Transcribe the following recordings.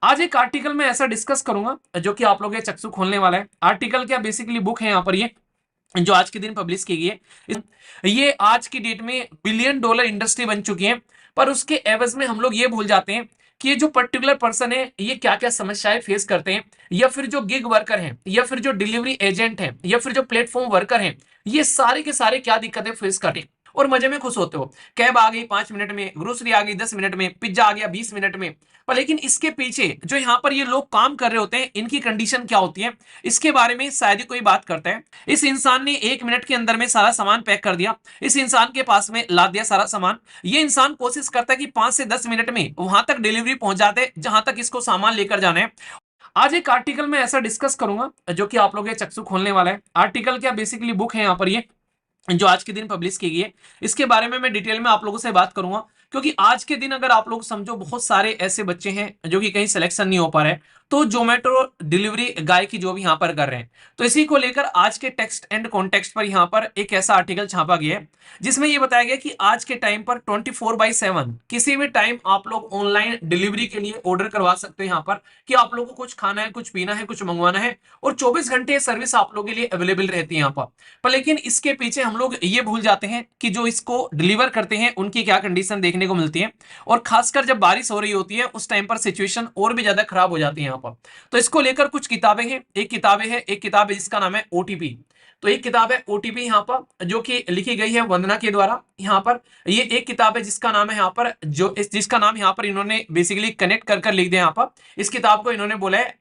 आज एक आर्टिकल में ऐसा डिस्कस करूंगा जो कि आप लोगों के चक्षु खोलने वाला है। आर्टिकल क्या, बेसिकली बुक है यहाँ पर, ये जो आज के दिन पब्लिश की गई है। ये आज की डेट में बिलियन डॉलर इंडस्ट्री बन चुकी है। पर उसके एवज में हम लोग ये भूल जाते हैं कि ये जो पर्टिकुलर पर्सन है ये क्या क्या समस्याएं फेस करते हैं, या फिर जो गिग वर्कर हैं, या फिर जो डिलीवरी एजेंट हैं, या फिर जो प्लेटफॉर्म वर्कर हैं, ये सारे के सारे क्या दिक्कतें फेस करते हैं और मजे में खुश होते हो। कैब आ गई 5 मिनट में, ग्रोसरी आ गई 10 मिनट में, पिज्जा आ गया 20 मिनट में। पर लेकिन इसके पीछे जो यहाँ पर ये लोग काम कर रहे होते हैं, इनकी कंडीशन क्या होती है, इसके बारे में शायद ही कोई बात करता है। इस इंसान ने 1 मिनट के अंदर में सारा सामान पैक कर दिया, इस इंसान के पास में ला दिया सारा सामान। ये इंसान कोशिश करता है कि 5 से 10 मिनट में वहां तक डिलीवरी पहुंच जाते जहां तक इसको सामान लेकर जाना है। आज एक आर्टिकल में ऐसा डिस्कस करूंगा जो कि आप लोगों के चक्षु खोलने वाला है। आर्टिकल क्या, बेसिकली बुक है यहाँ पर, ये जो आज के दिन पब्लिश की गई है। इसके बारे में मैं डिटेल में आप लोगों से बात करूंगा, क्योंकि आज के दिन अगर आप लोग समझो बहुत सारे ऐसे बच्चे हैं जो कि कहीं सिलेक्शन नहीं हो पा रहे हैं, तो जोमेटो डिलीवरी गाय की जो भी यहाँ पर कर रहे हैं। तो इसी को लेकर आज के टेक्स्ट एंड कॉन्टेक्स्ट पर यहाँ पर एक ऐसा आर्टिकल छापा गया है जिसमें यह बताया गया कि आज के टाइम पर 24/7 किसी भी टाइम आप लोग ऑनलाइन डिलीवरी के लिए ऑर्डर करवा सकते हो यहाँ पर, कि आप लोगों को कुछ खाना है, कुछ पीना है, कुछ मंगवाना है, और 24 घंटे सर्विस आप लोगों के लिए अवेलेबल रहती है यहाँ पर लेकिन इसके पीछे हम लोग ये भूल जाते हैं कि जो इसको डिलीवर करते हैं उनकी क्या कंडीशन देखने को मिलती है। और खासकर जब बारिश हो रही होती है उस टाइम पर सिचुएशन और भी ज्यादा खराब हो जाती है यहाँ पर। तो इसको लेकर कुछ किताबें हैं, एक किताब है जिसका नाम है ओटीपी। तो एक किताब है ओटीपी यहाँ पर, जो कि लिखी गई है वंदना के द्वारा यहाँ पर। ये एक किताब है जिसका नाम है यहाँ पर, जिसका नाम यहाँ पर इन्होंने बेसिकली कनेक्ट कर लिख दिया यहाँ पर। इस किताब को इन्होंने बोला है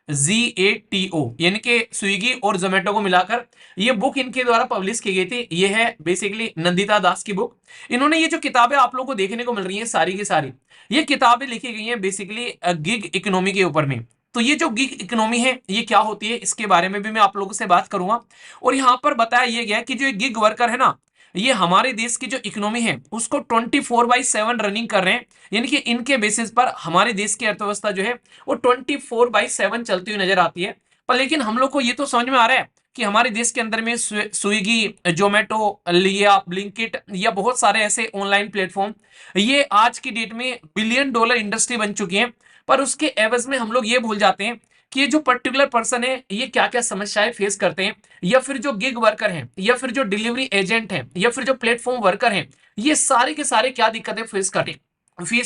ZWIGATO, यानी कि स्विगी और जोमेटो को मिलाकर ये बुक इनके द्वारा पब्लिश की गई थी। ये है बेसिकली नंदिता दास की बुक। इन्होंने ये जो किताबें आप लोगों को देखने को मिल रही हैं सारी की सारी, ये किताबें लिखी गई हैं बेसिकली गिग इकोनॉमी के ऊपर में। तो ये जो गिग इकोनॉमी है ये क्या होती है, इसके बारे में भी मैं आप लोगों से बात करूंगा। और यहाँ पर बताया ये गया कि जो गिग वर्कर है ना, ये हमारे देश की जो इकोनॉमी है उसको 24/7 रनिंग कर रहे हैं। यानी कि इनके बेसिस पर हमारे देश की अर्थव्यवस्था जो है वो 24/7 चलती हुई नजर आती है। पर लेकिन हम लोग को ये तो समझ में आ रहा है कि हमारे देश के अंदर में स्विगी, जोमेटो, लिया, ब्लिंकिट या बहुत सारे ऐसे ऑनलाइन प्लेटफॉर्म ये आज की डेट में बिलियन डॉलर इंडस्ट्री बन चुकी है। पर उसके एवज में हम लोग ये भूल जाते हैं कि ये जो पर्टिकुलर पर्सन है ये क्या क्या समस्याएं फेस करते हैं, या फिर जो गिग वर्कर हैं, या फिर जो डिलीवरी एजेंट हैं, या फिर जो प्लेटफॉर्म वर्कर हैं, ये सारे के सारे क्या दिक्कतें फेस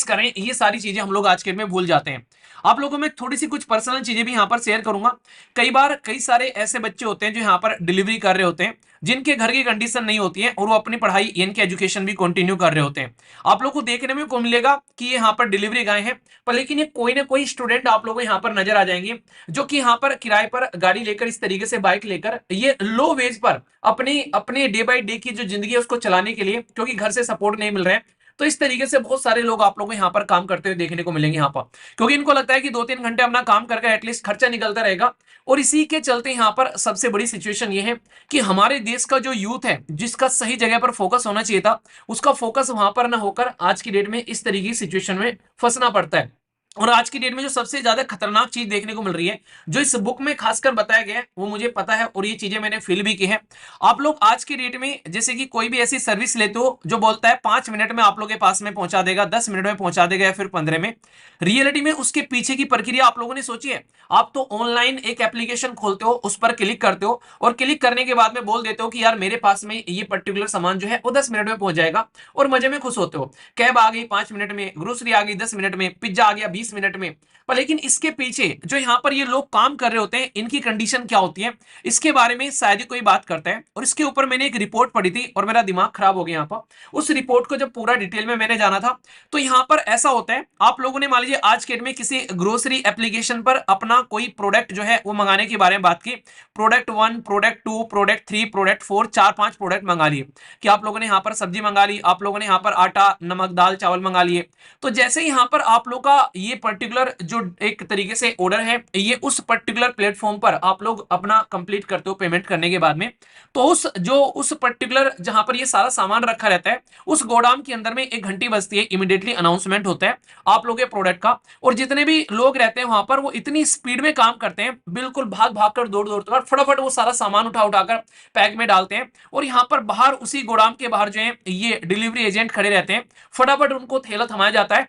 करें, ये सारी चीजें हम लोग आज के में भूल जाते हैं। आप लोगों में थोड़ी सी कुछ पर्सनल चीजें भी यहाँ पर शेयर करूंगा। कई बार कई सारे ऐसे बच्चे होते हैं जो यहाँ पर डिलीवरी कर रहे होते हैं, जिनके घर की कंडीशन नहीं होती है, और वो अपनी पढ़ाई यानी कि एजुकेशन भी कंटिन्यू कर रहे होते हैं। आप लोग को देखने में को मिलेगा कि ये यहाँ पर डिलीवरी गाय हैं, पर लेकिन ये कोई ना कोई स्टूडेंट आप लोगों को यहाँ पर नजर आ जाएंगे जो कि यहाँ पर किराए पर गाड़ी लेकर, इस तरीके से बाइक लेकर, ये लो वेज पर अपनी अपने डे बाई डे की जो जिंदगी है उसको चलाने के लिए, क्योंकि घर से सपोर्ट नहीं मिल रहा है। तो इस तरीके से बहुत सारे लोग आप लोगों को यहाँ पर काम करते हुए देखने को मिलेंगे यहाँ पर, क्योंकि इनको लगता है कि 2-3 घंटे अपना काम करके एटलीस्ट खर्चा निकलता रहेगा। और इसी के चलते यहाँ पर सबसे बड़ी सिचुएशन ये है कि हमारे देश का जो यूथ है, जिसका सही जगह पर फोकस होना चाहिए था, उसका फोकस वहां पर ना होकर आज की डेट में इस तरीके की सिचुएशन में फंसना पड़ता है। और आज की डेट में जो सबसे ज्यादा खतरनाक चीज देखने को मिल रही है, जो इस बुक में खासकर बताया गया है, वो मुझे पता है और ये चीजें मैंने फील भी की है। आप लोग आज की डेट में जैसे कि कोई भी ऐसी सर्विस लेते हो जो बोलता है 5 मिनट में आप लोग के पास में पहुंचा देगा, 10 मिनट में पहुंचा देगा, या फिर 15 में। रियलिटी में उसके पीछे की प्रक्रिया आप लोगों ने सोची है? आप तो ऑनलाइन एक एप्लीकेशन खोलते हो, उस पर क्लिक करते हो, और क्लिक करने के बाद में बोल देते हो कि यार मेरे पास में ये पर्टिकुलर सामान जो है वो 10 मिनट में पहुंच जाएगा, और मजे में खुश होते हो। कैब आ गई 5 मिनट में, ग्रोसरी आ गई 10 मिनट में, पिज्जा आ गया 20 मिनट में। पर लेकिन इसके पीछे जो यहाँ पर ये लोग काम कर रहे होते हैं, इनकी कंडीशन क्या होती है, इसके बारे में शायद ही कोई बात करता है। और इसके ऊपर मैंने एक रिपोर्ट पढ़ी थी और मेरा दिमाग खराब हो गया यहाँ पर। उस रिपोर्ट को जब पूरा डिटेल में मैंने जाना था, तो यहाँ पर ऐसा होता है, आप लोगों ने मान लीजिए आज के डेट में किसी ग्रोसरी एप्लीकेशन पर अपना कोई प्रोडक्ट जो है वो मंगाने के बारे में बात की। Product 1, product 2, product 3, product 4, 4-5 product मंगा लिए, कि आप लोगों ने यहाँ पर सब्जी मंगा ली, आप लोगों ने यहाँ पर आटा, नमक, दाल, चावल मंगा लिए। तो जैसे ही यहाँ पर आप लोग का ये पर्टिकुलर जो एक तरीके से ऑर्डर है, ये उस पर्टिकुलर प्लेटफॉर्म पर आप लोग अपना कंप्लीट करते हो पेमेंट करने के बाद में, तो उस पर्टिकुलर जहां पर ये सारा सामान रखा रहता है, उस गोदाम के अंदर में एक घंटी बजती है, इमीडिएटली अनाउंसमेंट होता है आप लोगों के प्रोडक्ट का। और जितने भी लोग रहते हैं वहां पर, वो इतनी स्पीड में काम करते हैं, बिल्कुल भाग भाग कर, दौड़ दौड़ कर, फटाफट वो सारा सामान उठा उठाकर पैक में डालते हैं। और यहाँ पर बाहर, उसी गोदाम के बाहर जो है ये डिलीवरी एजेंट खड़े रहते हैं, फटाफट उनको थैला थमाया जाता है,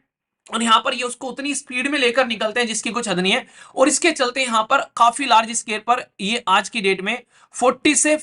और यहाँ पर ये उसको उतनी स्पीड में लेकर निकलते हैं जिसकी कुछ हद नहीं है। और इसके चलते यहाँ पर काफी लार्ज स्केल पर ये आज की डेट में 50 से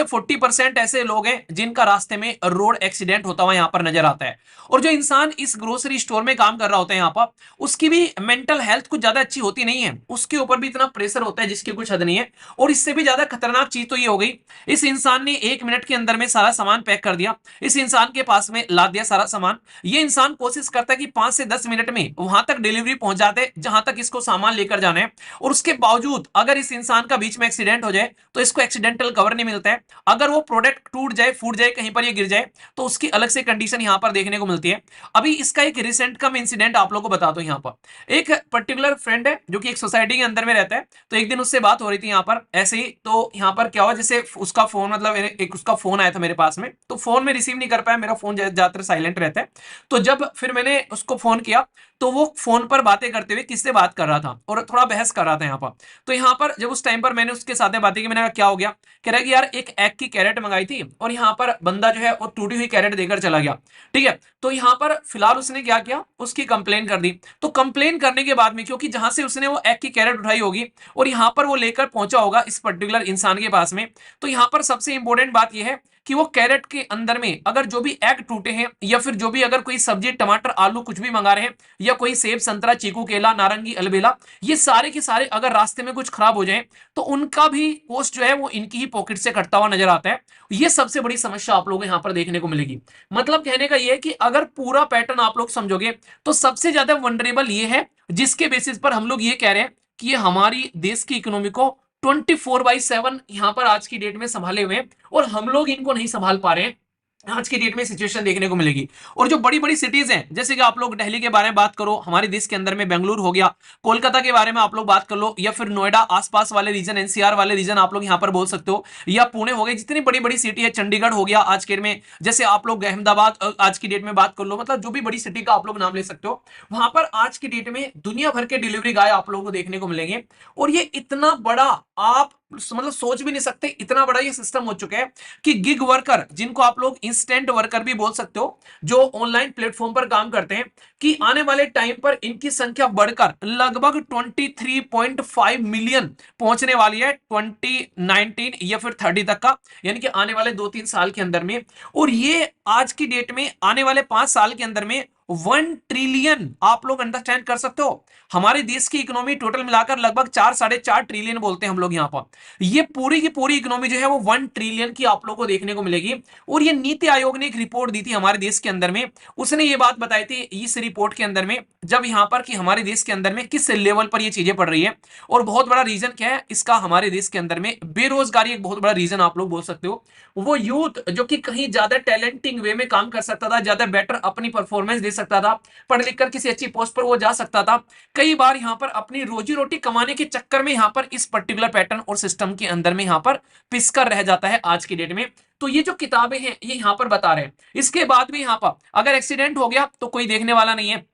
40% ऐसे लोग हैं जिनका रास्ते में रोड एक्सीडेंट होता हुआ यहाँ पर नजर आता है। और जो इंसान इस ग्रोसरी स्टोर में काम कर रहा होता है यहाँ पर, उसकी भी मेंटल हेल्थ कुछ ज्यादा अच्छी होती नहीं है, उसके ऊपर भी इतना प्रेशर होता है जिसकी कुछ हद नहीं है। और इससे भी ज्यादा खतरनाक चीज तो ये हो गई, इस इंसान ने 1 मिनट के अंदर में सारा सामान पैक कर दिया, इस इंसान के पास में लाद दिया सारा सामान। ये इंसान कोशिश करता है कि 5 से 10 मिनट में वहां तक डिलीवरी पहुंच जाते जहां तक इसको सामान लेकर जाना है। और उसके बावजूद अगर इस इंसान का बीच में एक्सीडेंट हो जाए तो इसको एक्सीडेंटल कवर नहीं मिलता है। अगर वो प्रोडक्ट टूट जाए, फूट जाए, कहीं पर ये गिर जाए तो उसकी अलग से कंडीशन यहां पर देखने को मिलती है। अभी इसका एक रिसेंट कम इंसिडेंट आप लोगों को बता दो। यहाँ पर एक पर्टिकुलर फ्रेंड है जो कि एक सोसाइटी के अंदर में रहता है, तो एक दिन उससे बात हो रही थी यहाँ पर ऐसे ही। तो यहाँ पर क्या हुआ, जैसे उसका फोन, मतलब एक उसका फोन आया था मेरे पास में, तो फोन में रिसीव नहीं कर पाया, मेरा फोन ज्यादातर साइलेंट रहता है। तो जब फिर मैंने उसको फोन किया तो वो फोन पर बातें करते हुए किससे बात कर रहा था और थोड़ा बहस कर रहा था यहाँ पर। तो यहाँ पर जब उस टाइम पर मैंने उसके साथ बातें की, मैंने कहा क्या हो गया, कह रहा है कि यार एक एग की कैरेट मंगाई थी और यहाँ पर बंदा जो है वो टूटी हुई कैरेट देकर चला गया। ठीक है, तो यहाँ पर फिलहाल उसने क्या किया, उसकी कंप्लेन कर दी। तो कंप्लेन करने के बाद में, क्योंकि जहां से उसने वो एग की कैरेट उठाई होगी और यहाँ पर वो लेकर पहुंचा होगा इस पर्टिकुलर इंसान के पास में, तो यहाँ पर सबसे इंपॉर्टेंट बात यह है कि वो कैरेट के अंदर में अगर जो भी एग टूटे हैं या फिर जो भी अगर कोई सब्जी, टमाटर, आलू कुछ भी मंगा रहे हैं, या कोई सेब, संतरा, चीकू, केला, नारंगी, अलबेला, ये सारे के सारे अगर रास्ते में कुछ खराब हो जाए तो उनका भी कॉस्ट जो है वो इनकी ही पॉकेट से कटता हुआ नजर आता है। ये सबसे बड़ी समस्या आप लोगों को यहाँ पर देखने को मिलेगी। मतलब कहने का ये है कि अगर पूरा पैटर्न आप लोग समझोगे तो सबसे ज्यादा वनरेबल ये है जिसके बेसिस पर हम लोग ये कह रहे हैं कि ये हमारी देश की इकोनॉमी को 24/7 यहां पर आज की डेट में संभाले हुए हैं और हम लोग इनको नहीं संभाल पा रहे हैं। आज की डेट में सिचुएशन देखने को मिलेगी। और जो बड़ी बड़ी सिटीज हैं, जैसे कि आप लोग दिल्ली के बारे में बात करो, हमारे देश के अंदर में बेंगलुरु हो गया, कोलकाता के बारे में आप लोग बात कर लो, या फिर नोएडा आसपास वाले रीजन, एनसीआर वाले रीजन आप लोग यहां पर बोल सकते हो, या पुणे हो गए, जितनी बड़ी बड़ी सिटी है, चंडीगढ़ हो गया आज के डेट में, जैसे आप लोग अहमदाबाद आज की डेट में बात कर लो, मतलब जो भी बड़ी सिटी का आप लोग नाम ले सकते हो, वहां पर आज की डेट में दुनिया भर के डिलीवरी गाय आप लोगों को देखने को मिलेंगे। और ये इतना बड़ा, आप मतलब सोच भी नहीं सकते, इतना बड़ा ये सिस्टम हो चुका है कि गिग वर्कर, जिनको आप लोग इंस्टेंट वर्कर भी बोल सकते हो, जो ऑनलाइन प्लेटफॉर्म पर काम करते हैं, कि आने वाले टाइम पर इनकी संख्या बढ़कर लगभग 23.5 मिलियन पहुंचने वाली है 2019 या फिर 30 तक का, यानी कि आने वाले 2-3 साल के अंदर में। और ये आज की डेट में आने वाले 5 साल के अंदर में 1 ट्रिलियन, आप लोग अंडरस्टैंड कर सकते हो, हमारे देश की इकोनॉमी टोटल मिलाकर लगभग 4-4.5 ट्रिलियन बोलते हैं हम लोग यहाँ पर। ये पूरी की पूरी इकोनॉमी जो है वो 1 ट्रिलियन की आप लोग को देखने को मिलेगी। और ये नीति आयोग ने एक रिपोर्ट दी थी हमारे देश के अंदर में, उसने ये बात बताई थी इस रिपोर्ट के अंदर में, जब यहाँ पर कि हमारे देश के अंदर में किस लेवल पर ये चीजें पड़ रही है। और बहुत बड़ा रीजन क्या है इसका, हमारे देश के अंदर में बेरोजगारी एक बहुत बड़ा रीजन आप लोग बोल सकते हो। वो यूथ जो कि कहीं ज्यादा टैलेंटिंग वे में काम कर सकता था, ज्यादा बेटर अपनी परफॉर्मेंस दे सकता था, पढ़ लिख कर किसी अच्छी पोस्ट पर वो जा सकता था, कई बार यहाँ पर अपनी रोजी रोटी कमाने के चक्कर में यहाँ पर इस पर्टिकुलर पैटर्न और सिस्टम के अंदर में यहाँ पर पिसकर रह जाता है आज की डेट में। तो ये जो किताबें हैं ये यहाँ पर बता रहे हैं। इसके बाद भी यहाँ पर अगर एक्सीडेंट हो गया तो कोई देखने वाला नहीं है,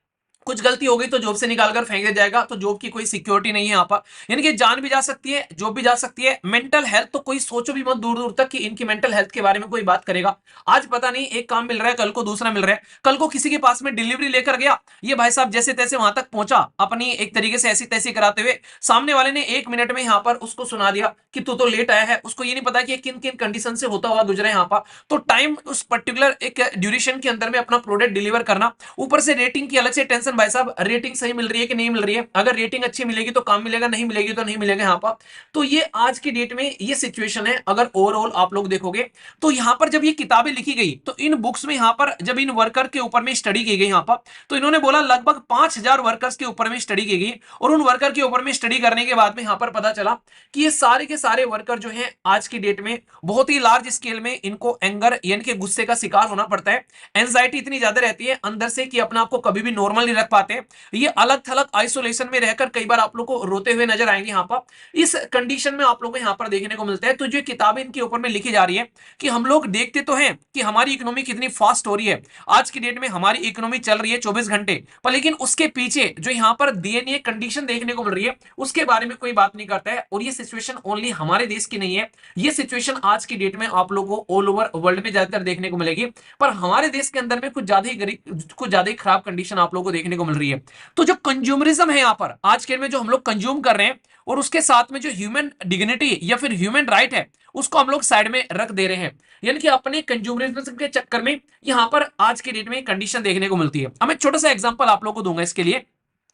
कुछ गलती हो गई तो जॉब से निकालकर फेंक दिया जाएगा, तो जॉब की कोई सिक्योरिटी नहीं है यहाँ पर, यानी कि जान भी जा सकती है, जॉब भी जा सकती है। मेंटल हेल्थ तो कोई सोचो भी मत दूर दूर तक कि इनकी मेंटल हेल्थ के बारे में कोई बात करेगा। आज पता नहीं एक काम मिल रहा है, कल को दूसरा मिल रहा है, कल को किसी के पास में डिलीवरी लेकर गया, ये भाई साहब जैसे तैसे वहां तक पहुंचा अपनी एक तरीके से ऐसी तैसी कराते हुए, सामने वाले ने 1 मिनट में यहाँ पर उसको सुना दिया कि तू तो लेट आया है, उसको ये नहीं पता कि किन किन कंडीशन से होता हुआ गुजरा यहाँ पर। तो टाइम उस पर्टिकुलर एक ड्यूरेशन के अंदर में अपना प्रोडक्ट डिलीवर करना, ऊपर से रेटिंग की अलग से टेंशन, भाई साहब रेटिंग सही मिल रही है कि नहीं मिल रही है, अगर रेटिंग अच्छी मिलेगी तो काम मिलेगा, नहीं मिलेगी तो नहीं मिलेगा यहाँ पर। तो ये आज की डेट में ये सिचुएशन है। अगर ओवरऑल आप लोग देखोगे तो यहाँ पर जब ये किताबें लिखी गई तो इन बुक्स में यहाँ पर जब इन वर्कर के ऊपर में स्टडी की गई यहाँ पर, तो इन्होंने बोला लगभग 5,000 वर्कर्स के ऊपर में स्टडी की गई। और उन वर्कर के ऊपर में स्टडी करने के बाद में यहाँ पर पता चला कि ये सारे के सारे वर्कर जो हैं आज की डेट में बहुत ही लार्ज स्केल में इनको एंगर यानी कि गुस्से का शिकार होना पड़ता है। एंजाइटी इतनी ज्यादा रहती है अंदर से कि अपने आप को कभी भी नॉर्मल नहीं रख पाते। ये अलग थलग आइसोलेशन में रहकर कई बार आप लोग को रोते हुए नजर आएंगे यहाँ पर, इस कंडीशन में आप लोग को यहाँ पर देखने को मिलता है। तो जो किताबें इनके ऊपर में लिखी जा रही है कि हम लोग देखते तो हैं कि हमारी इकोनॉमी कितनी फास्ट हो रही है, आज की डेट में हमारी इकोनॉमी चल रही है 24 घंटे पर, लेकिन उसके पीछे जो यहाँ पर दयनीय कंडीशन देखने को मिल रही है उसके बारे में कोई बात नहीं करता है। और ये सिचुएशन ओनली हमारे देश की नहीं है, ये सिचुएशन आज की डेट में आप लोगों को ऑल ओवर वर्ल्ड में ज्यादातर देखने को मिलेगी। पर हमारे देश के अंदर में कुछ ज्यादा ही खराब कंडीशन आप लोगों को देखने देखने को मिल रही है। तो जो कंज्यूमरिज्म है यहाँ पर आज के में जो हम लोग कंज्यूम कर रहे हैं और उसके साथ में जो ह्यूमन डिग्निटी या फिर ह्यूमन राइट है उसको हम लोग साइड में रख दे रहे हैं, यानी कि अपने कंज्यूमरिज्म के चक्कर में यहाँ पर आज के डेट में कंडीशन देखने को मिलती है। अब मैं छोटा सा एग्जांपल आप लोगों को दूंगा इसके लिए।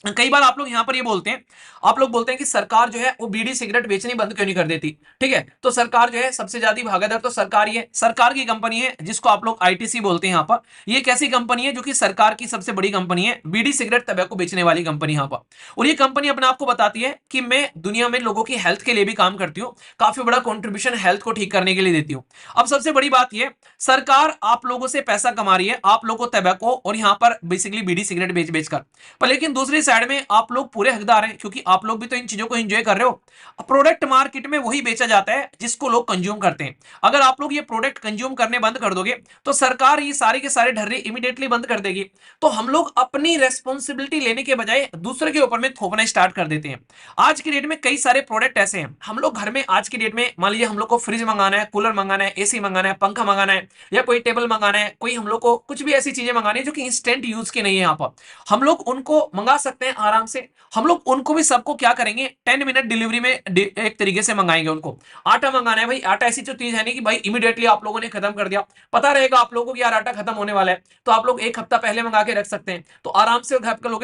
कई बार आप लोग यहां पर ये बोलते हैं, आप लोग बोलते हैं कि सरकार जो है वो बीड़ी सिगरेट बेचनी बंद क्यों नहीं कर देती। ठीक है, तो सरकार जो है सबसे ज्यादा भागीदार तो सरकार ही है, सरकार की कंपनी है जिसको आप लोग आईटीसी बोलते हैं। यहां पर ये एक ऐसी कंपनी है जो कि सरकार की सबसे बड़ी कंपनी है, बीड़ी सिगरेट तंबाकू बेचने वाली कंपनी यहां पर। और ये कंपनी अपने आप को बताती है कि मैं दुनिया में लोगों की हेल्थ के लिए भी काम करती हूँ, काफी बड़ा कॉन्ट्रीब्यूशन हेल्थ को ठीक करने के लिए देती हूँ। अब सबसे बड़ी बात यह, सरकार आप लोगों से पैसा कमा रही है, आप लोगों को तंबाकू और यहां पर बेसिकली बीड़ी सिगरेट बेच बेचकर, पर लेकिन दूसरी साइड में आप लोग पूरे हकदार हैं क्योंकि आप लोग भी तो इन चीजों को एंजॉय कर रहे हो। प्रोडक्ट मार्केट में वही बेचा जाता है जिसको लोग कंज्यूम करते हैं। अगर आप लोग ये प्रोडक्ट कंज्यूम करने बंद कर दोगे तो सरकार ये सारे के सारे ढर्रे इमीडिएटली बंद कर देगी। तो हम लोग अपनी रेस्पॉन्सिबिलिटी लेने के बजाय दूसरे के ऊपर में थोपना स्टार्ट कर देते हैं। आज की डेट में कई सारे प्रोडक्ट ऐसे हैं, हम लोग घर में आज की डेट में मान लीजिए हम लोग को फ्रिज मंगाना है, कूलर मंगाना है, एसी मंगाना है, पंखा मंगाना है, या कोई टेबल मंगाना है, कोई हम लोग को कुछ भी ऐसी चीजें मंगानी है जो कि इंस्टेंट यूज की नहीं है, यहाँ पर हम लोग उनको मंगा सकते हैं आराम से। हम लोग उनको भी सबको क्या करेंगे, 10 मिनट डिलीवरी में एक तरीके से मंगाएंगे उनको। आटा मंगाना है भाई, आटा ऐसी जो चीज है नहीं कि भाई इमीडिएटली आप लोगों ने खत्म कर दिया, पता रहेगा आप लोगों को कि यार आटा खत्म होने वाला है, तो आप लोग एक हफ्ता पहले मंगा के रख सकते हैं, तो आराम से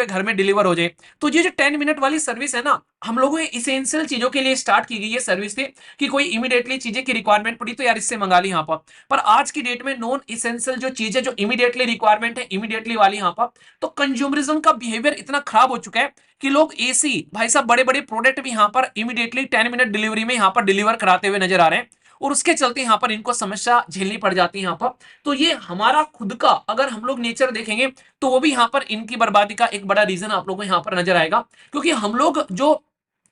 घर में डिलीवर हो जाए। तो ये जो 10 मिनट वाली सर्विस है ना, हम लोगों ने इसेंशियल चीजों के लिए स्टार्ट की गई ये सर्विस थी कि कोई इमीडिएटली चीजें की रिक्वायरमेंट पड़ी तो यार इससे मंगा ली यहाँ पर आज की डेट में नॉन इसेंशियल जो चीजें जो इमीडिएटली रिक्वायरमेंट है इमीडिएटली वाली यहाँ पर, तो कंज्यूमरिज्म का बिहेवियर इतना खराब हो चुका है कि लोग एसी भाई साहब बड़े बड़े प्रोडक्ट भी यहां पर इमीडिएटली 10 मिनट डिलीवरी में यहां पर डिलीवर कराते हुए नजर आ रहे हैं, और उसके चलते यहां पर इनको समस्या झेलनी पड़ जाती है यहां पर। तो ये हमारा खुद का अगर हम लोग नेचर देखेंगे तो वो भी यहां पर इनकी बर्बादी का एक बड़ा रीजन आप लोगों को यहां पर नजर आएगा। क्योंकि हम लोग जो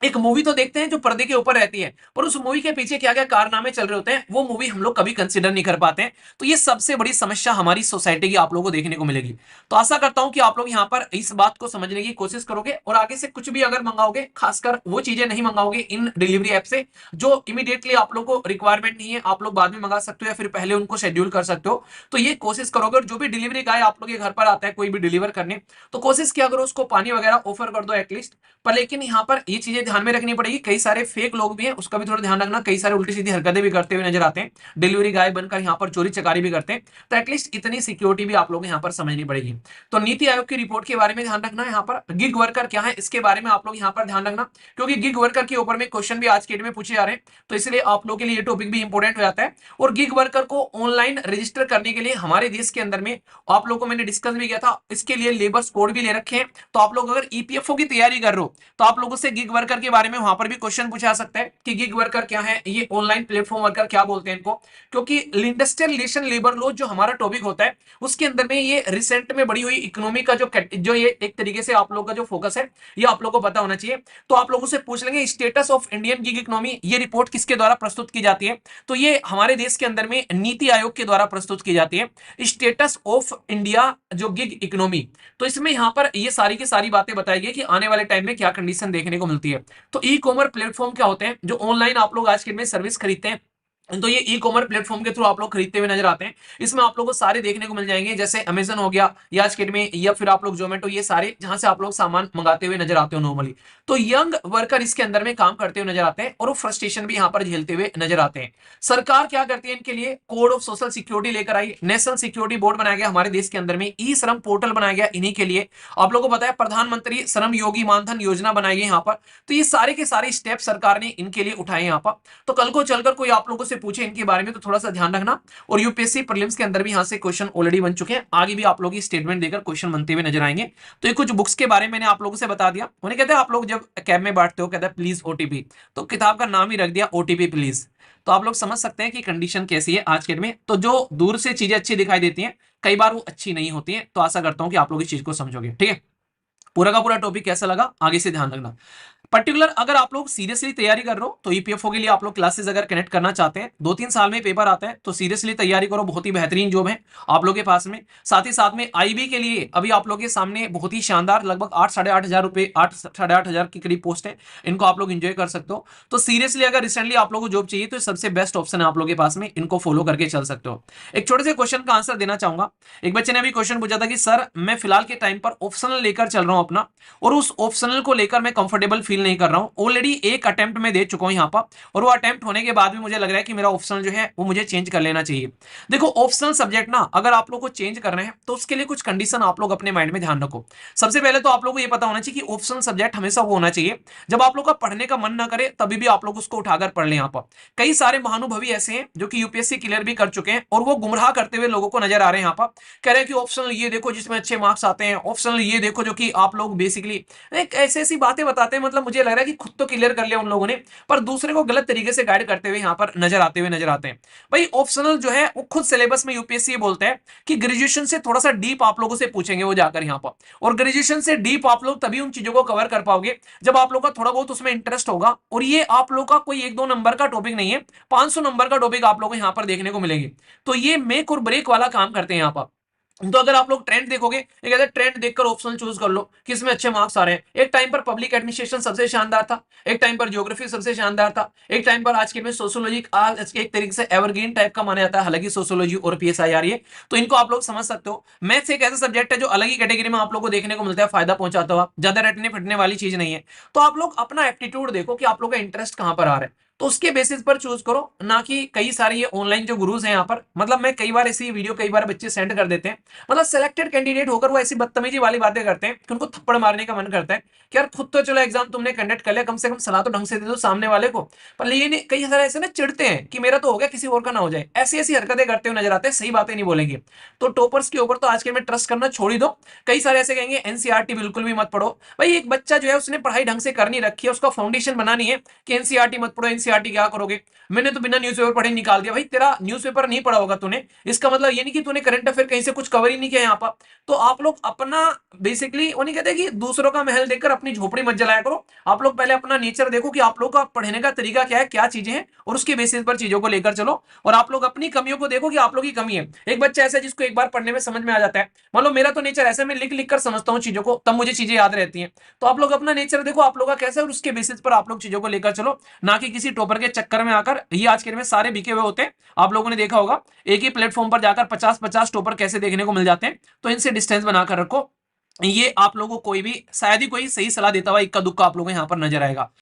एक मूवी तो देखते हैं जो पर्दे के ऊपर रहती है, पर उस मूवी के पीछे क्या क्या कारनामे चल रहे होते हैं वो मूवी हम लोग कभी कंसीडर नहीं कर पाते हैं। तो ये सबसे बड़ी समस्या हमारी सोसाइटी की आप लोगों को देखने को मिलेगी। तो आशा करता हूं कि आप लोग यहाँ पर इस बात को समझने की कोशिश करोगे और आगे से कुछ भी अगर मंगाओगे खासकर वो चीजें नहीं मंगाओगे इन डिलीवरी ऐप से जो इमीडिएटली आप लोग को रिक्वायरमेंट नहीं है, आप लोग बाद में मंगा सकते हो या फिर पहले उनको शेड्यूल कर सकते हो। तो ये कोशिश करोगे, और जो भी डिलीवरी गाय आप लोग के घर पर आता है कोई भी डिलीवर करने, तो कोशिश किया करो उसको पानी वगैरह ऑफर कर दो एटलीस्ट। पर लेकिन यहाँ पर ये चीजें ध्यान में रखनी पड़ेगी, कई सारे फेक लोग भी हैं उसका भी थोड़ा ध्यान रखना, कई सारे उल्टी सीधी हरकतें भी करते हुए नजर आते हैं, डिलीवरी गाय बनकर यहाँ पर चोरी चकारी भी करते हैं। तो एटलीस्ट इतनी सिक्योरिटी भी आप लोग यहाँ पर समझनी पड़ेगी। तो नीति आयोग की रिपोर्ट के बारे में ध्यान रखना, यहाँ पर गिग वर्कर क्या है इसके बारे में आप लोग यहाँ पर ध्यान रखना, क्योंकि गिग वर्कर के ऊपर में क्वेश्चन भी आज के डेट में पूछे जा रहे हैं, तो इसलिए आप लोग के लिए ये टॉपिक भी इंपॉर्टेंट हो जाता है। और गिग वर्कर को ऑनलाइन रजिस्टर करने के लिए हमारे देश के अंदर में आप लोग को मैंने डिस्कस भी किया था, इसके लिए लेबर्स कोड भी ले रखे हैं। तो आप लोग अगर ईपीएफओ की तैयारी कर रहे हो तो आप लोगों से गिग वर्कर के बारे में वहां पर भी क्वेश्चन पूछा सकता है कि गिग वर्कर क्या है, ये ऑनलाइन प्लेटफॉर्म वर्कर क्या बोलते हैं इनको। क्योंकि इंडस्ट्रियल रिलेशन लेबर लॉ जो हमारा टॉपिक होता है उसके अंदर में ये रिसेंट में बड़ी हुई इकोनॉमी का जो ये एक तरीके से आप लोग का जो फोकस है ये आप लोग को पता होना चाहिए। तो आप लोगों से पूछ लेंगे status of Indian gig economy, ये रिपोर्ट किसके द्वारा प्रस्तुत की जाती है, तो ये हमारे देश के अंदर में नीति आयोग के द्वारा प्रस्तुत की जाती है, स्टेटस ऑफ इंडिया जो गिग इकोनॉमी। तो इसमें यहाँ पर ये सारी की सारी बातें बताई गई कि आने वाले टाइम में क्या कंडीशन देखने को मिलती है। तो ई कॉमर्स प्लेटफॉर्म क्या होते हैं, जो ऑनलाइन आप लोग आज के में सर्विस खरीदते हैं, तो ये ई कॉमर्स प्लेटफॉर्म के थ्रू आप लोग खरीदते हुए नजर आते हैं। इसमें आप लोगों को सारे देखने को मिल जाएंगे, जैसे अमेजन हो गया या आज के में, या फिर आप लोग जोमेटो, ये सारे जहां से आप लोग सामान मंगाते हुए नजर आते हो नॉर्मली। तो यंग वर्कर इसके अंदर में काम करते हुए नजर आते हैं और वो फ्रस्ट्रेशन भी यहाँ पर झेलते हुए नजर आते हैं। सरकार क्या करती है इनके लिए, कोड ऑफ सोशल सिक्योरिटी लेकर आई, नेशनल सिक्योरिटी बोर्ड बनाया गया हमारे देश के अंदर में, ई श्रम पोर्टल बनाया गया इन्हीं के लिए। आप लोगों को बताया प्रधानमंत्री श्रम योगी मानधन योजना बनाई गई यहाँ पर। तो ये सारे के सारे स्टेप सरकार ने इनके लिए उठाए यहाँ पर। तो कल को चलकर कोई आप लोगों से पूछे इनके बारे में तो थोड़ा सा ध्यान रखना। और यूपीएससी प्रीलिम्स के अंदर भी यहां से क्वेश्चन ऑलरेडी बन चुके हैं, आगे भी आप लोग की स्टेटमेंट देकर क्वेश्चन बनते हुए नजर आएंगे। तो ये कुछ बुक्स के बारे में मैंने आप लोगों से बता दिया। उन्हें कहते हैं आप लोग जब कैब में बैठते हो कहते हैं प्लीज ओटीपी, तो किताब का नाम ही रख दिया ओटीपी प्लीज। तो आप लोग समझ सकते हैं कि कंडीशन कैसी है आज के डेट में। तो जो दूर से चीजें अच्छी दिखाई देती हैं कई बार वो अच्छी नहीं होती है। तो आशा करता हूं कि आप लोग इस चीज को समझोगे। ठीक है, पूरा का पूरा टॉपिक कैसा लगा आगे से ध्यान रखना। पर्टिकुलर अगर आप लोग सीरियसली तैयारी कर रहे हो तो ईपीएफओ के लिए आप लोग क्लासेस अगर कनेक्ट करना चाहते हैं, 2-3 साल में पेपर आता है, तो सीरियसली तैयारी करो, बहुत ही बेहतरीन जॉब है आप लोग के पास में। साथ ही साथ में आईबी के लिए अभी आप लोग के सामने बहुत ही शानदार लगभग 8-8,500 रुपए 8-8,500 के करीब पोस्ट है, इनको आप लोग एंजॉय कर सकते हो। तो सीरियसली अगर रिसेंटली आप लोग को जॉब चाहिए तो सबसे बेस्ट ऑप्शन है आप लोग के पास में, इनको फॉलो करके चल सकते हो। एक छोटे से क्वेश्चन का आंसर देना चाहूंगा। एक बच्चे ने अभी क्वेश्चन पूछा था कि सर मैं फिलहाल के टाइम पर ऑप्शनल लेकर चल रहा हूं अपना, और उस ऑप्शनल को लेकर मैं कंफर्टेबल फील नहीं कर रहा हूं। ऑलरेडी एक अटेम्प्ट में दे चुका हूं यहां पर, और वो अटेम्प्ट होने के बाद भी मुझे लग रहा है कि मेरा ऑप्शनल जो है वो मुझे चेंज कर लेना चाहिए। देखो ऑप्शनल सब्जेक्ट ना अगर आप लोग को चेंज करना है तो उसके लिए कुछ कंडीशन आप लोग अपने माइंड में ध्यान रखो। सबसे पहले तो आप लोग को ये पता होना चाहिए कि ऑप्शनल सब्जेक्ट हमेशा वो होना चाहिए जब आप लोग का पढ़ने का मन ना करे, तभी भी आप लोग उसको उठाकर पढ़ लें। यहाँ पर कई सारे महानुभवी ऐसे हैं जो कि यूपीएससी क्लियर भी कर चुके हैं, और वो गुमराह करते हुए लोगों को नजर आ रहे हैं। यहाँ पर कह रहे हैं कि ऑप्शनल ये देखो जिसमें अच्छे मार्क्स आते हैं, ऑप्शनल ये देखो जो कि आप लोग बेसिकली एक ऐसी ऐसी बातें बताते हैं, मतलब मुझे लग रहा है कि खुद तो क्लियर कर लिया उन लोगों ने, पर दूसरे को गलत तरीके से गाइड करते हुए यहाँ पर नजर आते हैं। भाई ऑप्शनल जो है वो खुद सिलेबस में यूपीएससी बोलता है कि ग्रेजुएशन से थोड़ा सा डीप आप लोगों से पूछेंगे वो जाकर यहाँ पर, और ग्रेजुएशन से डीप आप लोग तभी उन चीजों को कवर कर पाओगे जब आप लोग का थोड़ा बहुत उसमें इंटरेस्ट होगा। और ये आप लोग का कोई 1-2 नंबर का टॉपिक नहीं है, 500 नंबर का टॉपिक आप लोग को यहाँ पर देखने को मिलेंगे। तो ये मेक और ब्रेक वाला काम करते हैं यहाँ पर। तो अगर आप लोग ट्रेंड देखोगे, एक ऐसा ट्रेंड देखकर ऑप्शन चूज कर लो कि इसमें अच्छे मार्क्स आ रहे हैं। एक टाइम पर पब्लिक एडमिनिस्ट्रेशन सबसे शानदार था, एक टाइम पर ज्योग्राफी सबसे शानदार था, एक टाइम पर आज के में सोशियोलॉजी आज के एक तरीके से एवरग्रीन टाइप का माना जाता है, हालांकि सोशियोलॉजी और पीएसआई आ रही है, तो इनको आप लोग समझ सकते हो। मैथ्स एक ऐसा सब्जेक्ट है जो अलग ही कैटेगरी में आप लोग को देखने को मिलता है, फायदा पहुंचाता हुआ, ज्यादा रटने फटने वाली चीज नहीं है। तो आप लोग अपना एप्टीट्यूड देखो कि आप लोग का इंटरेस्ट कहां पर आ रहा है, तो उसके बेसिस पर चूज करो, ना कि कई सारे ये ऑनलाइन जो गुरुज हैं यहाँ पर, मतलब मैं कई बार ऐसी वीडियो कई बार बच्चे सेंड कर देते हैं, मतलब सिलेक्टेड कैंडिडेट होकर वो ऐसी बदतमीजी वाली बातें करते हैं कि उनको थप्पड़ मारने का मन करता है कि यार खुद तो चलो एग्जाम तुमने कंडक्ट कर लिया, कम से कम सलाह तो ढंग से दे दो सामने वाले को। पर ये नहीं, कई सारे ऐसे ना चिढ़ते हैं कि मेरा तो हो गया किसी और का ना हो जाए, ऐसी ऐसी हरकतें करते हुए नजर आते हैं, सही बातें नहीं बोलेंगे। तो टॉपर्स के ऊपर तो आज के में ट्रस्ट करना छोड़ ही दो। कई सारे ऐसे कहेंगे एनसीईआरटी बिल्कुल भी मत पढ़ो। भाई एक बच्चा जो है उसने पढ़ाई ढंग से करनी रखी है, उसका फाउंडेशन बनानी है कि एनसीईआरटी मत पढ़ो, एनसीईआरटी क्या करोगे, मैंने तो बिना न्यूज़पेपर पढ़े निकाल दिया। भाई तेरा न्यूज़पेपर नहीं पढ़ा होगा तूने, इसका मतलब ये नहीं कि तूने करंट अफेयर कहीं से कुछ कवर ही नहीं किया यहाँ पर। तो आप लोग अपना बेसिकली वो नहीं कहते कि दूसरों का महल देखकर अपनी झोपड़ी मत जलाया करो। आप लोग पहले अपना नेचर देखो कि आप लोग का पढ़ने का तरीका क्या है, क्या चीजें हैं, और उसके बेसिस पर चीजों को लेकर चलो। और आप लोग अपनी कमियों को देखो कि आप लोग की कमी है। एक बच्चा ऐसा है जिसको एक बार पढ़ने में समझ में आ जाता है, मान लो मेरा तो नेचर ऐसा, मैं लिख लिख कर समझता हूँ चीजों को, तब मुझे चीजें याद रहती हैं। तो आप लोग अपना नेचर देखो आप लोग का कैसा है, और उसके बेसिस पर आप लोग चीजों को लेकर चलो, ना कि किसी टॉपर के चक्कर में आकर। ये आज के में सारे बिके हुए होते हैं, आप लोगों ने देखा होगा एक ही प्लेटफॉर्म पर जाकर 50-50 टॉपर कैसे देखने को मिल जाते हैं। तो इनसे डिस्टेंस बनाकर रखो। ये आप लोगों को कोई भी शायद ही कोई सही सलाह देता हुआ इक्का दुक्का आप लोगों को यहाँ पर नजर आएगा।